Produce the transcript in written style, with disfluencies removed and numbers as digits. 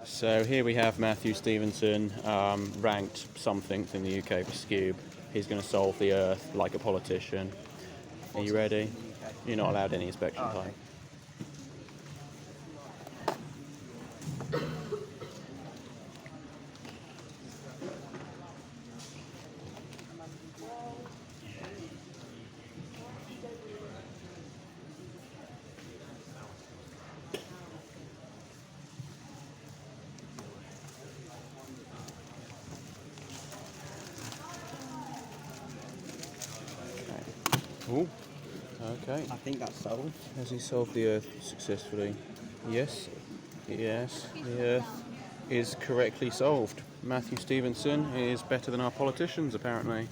So here we have Matthew Stephenson, ranked something in the UK for Scube. He's going to solve the Earth like a politician. Are you ready? You're not allowed any inspection time. Oh, okay. I think that's solved. Has he solved the Earth successfully? Yes, yes, the Earth is correctly solved. Matthew Stephenson is better than our politicians, apparently.